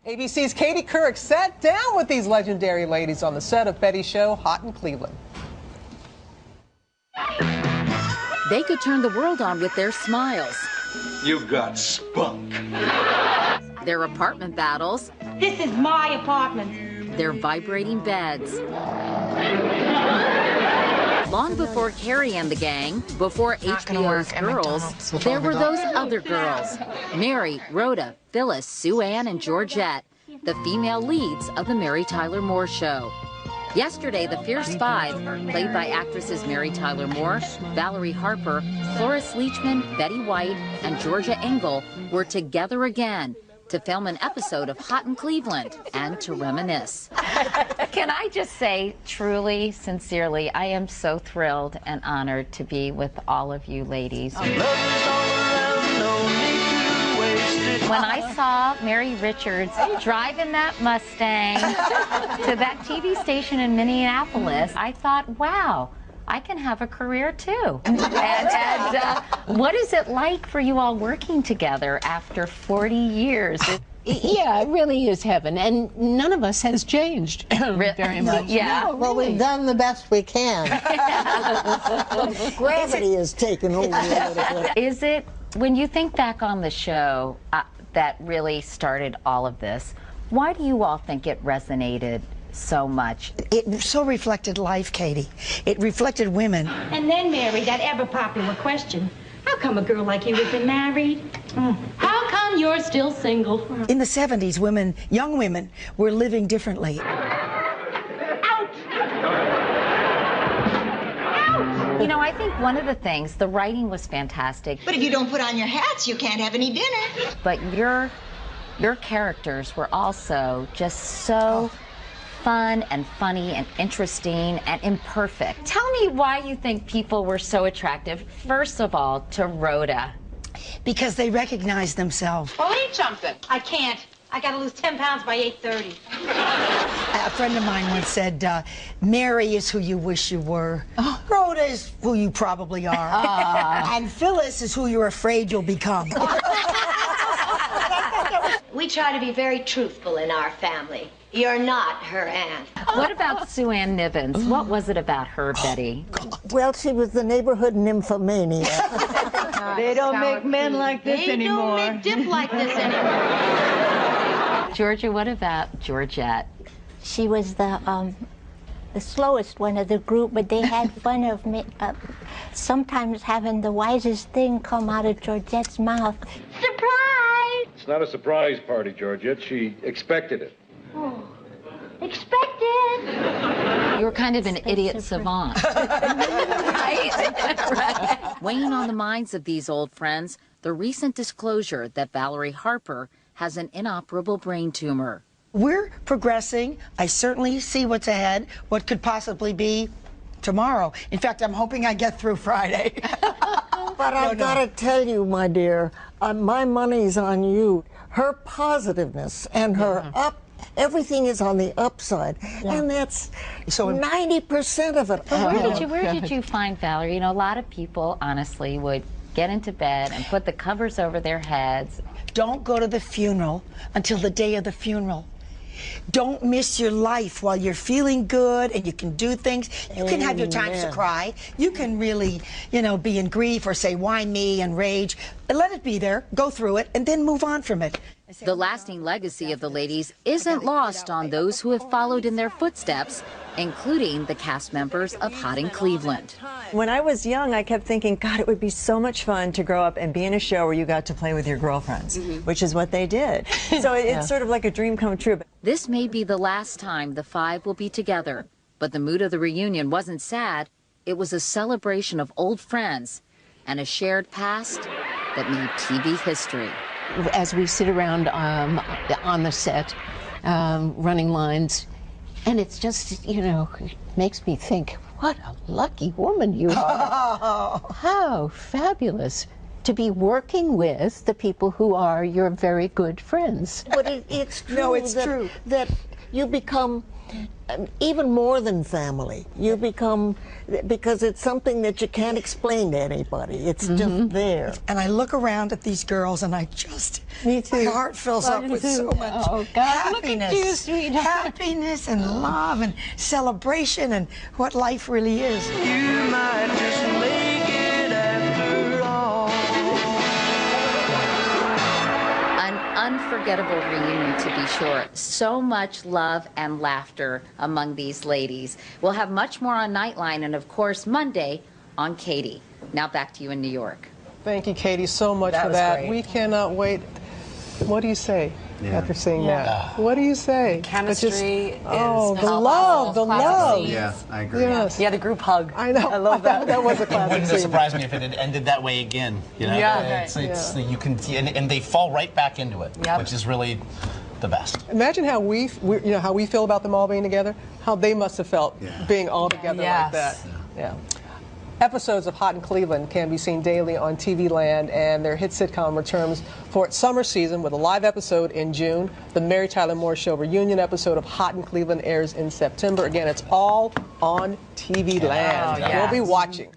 ABC's Katie Couric sat down with these legendary ladies on the set of Betty's show, Hot in Cleveland. They could turn the world on with their smiles. You got spunk. Their apartment battles. This is my apartment. Their vibrating beds. Long before Carrie and the gang, before HBO's Girls, there were those other girls. Mary, Rhoda, Phyllis, Sue Ann, and Georgette, the female leads of the Mary Tyler Moore Show. Yesterday, the Fierce Five, played by actresses Mary Tyler Moore, Valerie Harper, Cloris Leachman, Betty White, and Georgia Engel, were together again to film an episode of Hot in Cleveland and to reminisce. Can I just say, truly, sincerely, I am so thrilled and honored to be with all of you ladies. When I saw Mary Richards driving that Mustang to that TV station in Minneapolis, I thought, wow, I can have a career too. And what is it like for you all working together after 40 years? Yeah, it really is heaven, and none of us has changed very much. Yeah. No, well, we've done the best we can. Gravity has taken over a little bit. Is it, when you think back on the show that really started all of this, why do you all think it resonated so much? It so reflected life, Katie. It reflected women. And then, Mary, that ever popular question. How come a girl like you has been married? How come you're still single? In the 70s, women, young women, were living differently. Ouch! Ouch! You know, I think one of the things, the writing was fantastic. But if you don't put on your hats, you can't have any dinner. But your characters were also just so fun and funny and interesting and imperfect. Tell me why you think people were so attractive, first of all, to Rhoda. Because they recognized themselves. Well, eat something. I can't. I gotta lose 10 pounds by 8:30. A friend of mine once said, Mary is who you wish you were. Rhoda is who you probably are. And Phyllis is who you're afraid you'll become. We try to be very truthful in our family. You're not her aunt. What about Sue Ann Nivens? What was it about her, Betty? Well, she was the neighborhood nymphomaniac. They don't make men like this anymore. They don't make dip like this anymore. Georgia, what about Georgette? She was the slowest one of the group, but they had fun of me sometimes having the wisest thing come out of Georgette's mouth. Surprise! It's not a surprise party, Georgette. She expected it. Oh, expected. You were kind of an idiot savant. Right? Right. Weighing on the minds of these old friends, the recent disclosure that Valerie Harper has an inoperable brain tumor. We're progressing. I certainly see what's ahead, what could possibly be tomorrow. In fact, I'm hoping I get through Friday. But I've got to tell you, my dear, my money's on you. Her positiveness and her everything is on the upside, and that's 90% of it. Where did you find Valerie? You know, a lot of people, honestly, would get into bed and put the covers over their heads. Don't go to the funeral until the day of the funeral. Don't miss your life while you're feeling good and you can do things. You can have your times to cry. You can really, you know, be in grief or say, why me, and rage. Let it be there, go through it, and then move on from it. The lasting legacy of the ladies isn't lost on those who have followed in their footsteps, including the cast members of Hot in Cleveland. When I was young, I kept thinking, God, it would be so much fun to grow up and be in a show where you got to play with your girlfriends, which is what they did. So it's sort of like a dream come true. This may be the last time the five will be together, but the mood of the reunion wasn't sad. It was a celebration of old friends and a shared past that made TV history. As we sit around on the set, running lines, and it's just, you know, makes me think, what a lucky woman you are. How fabulous to be working with the people who are your very good friends. But it's true, true that you become even more than family. You become, because it's something that you can't explain to anybody. It's just there. And I look around at these girls and I just, Me too. my heart fills up with so much happiness. Look at you, sweetheart. Happiness and love and celebration and what life really is. You might just make it after all. An unforgettable reunion, to be sure. So much love and laughter among these ladies. We'll have much more on Nightline and, of course, Monday on Katie. Now back to you in New York. Thank you, Katie, so much for that. Great. We cannot wait. What do you say after seeing that? What do you say? Chemistry is the love. Yeah, I agree. Yes. Yeah, the group hug. I know. I love that. That was a classic Wouldn't scene. have surprised me if it had ended that way again. You know, Yeah. you can, and they fall right back into it, which is really the best. Imagine how we feel about them all being together. How they must have felt being all together like that. Yeah. Episodes of Hot in Cleveland can be seen daily on TV Land, and their hit sitcom returns for its summer season with a live episode in June. The Mary Tyler Moore Show reunion episode of Hot in Cleveland airs in September. Again, it's all on TV Land. Oh, yeah. We'll be watching.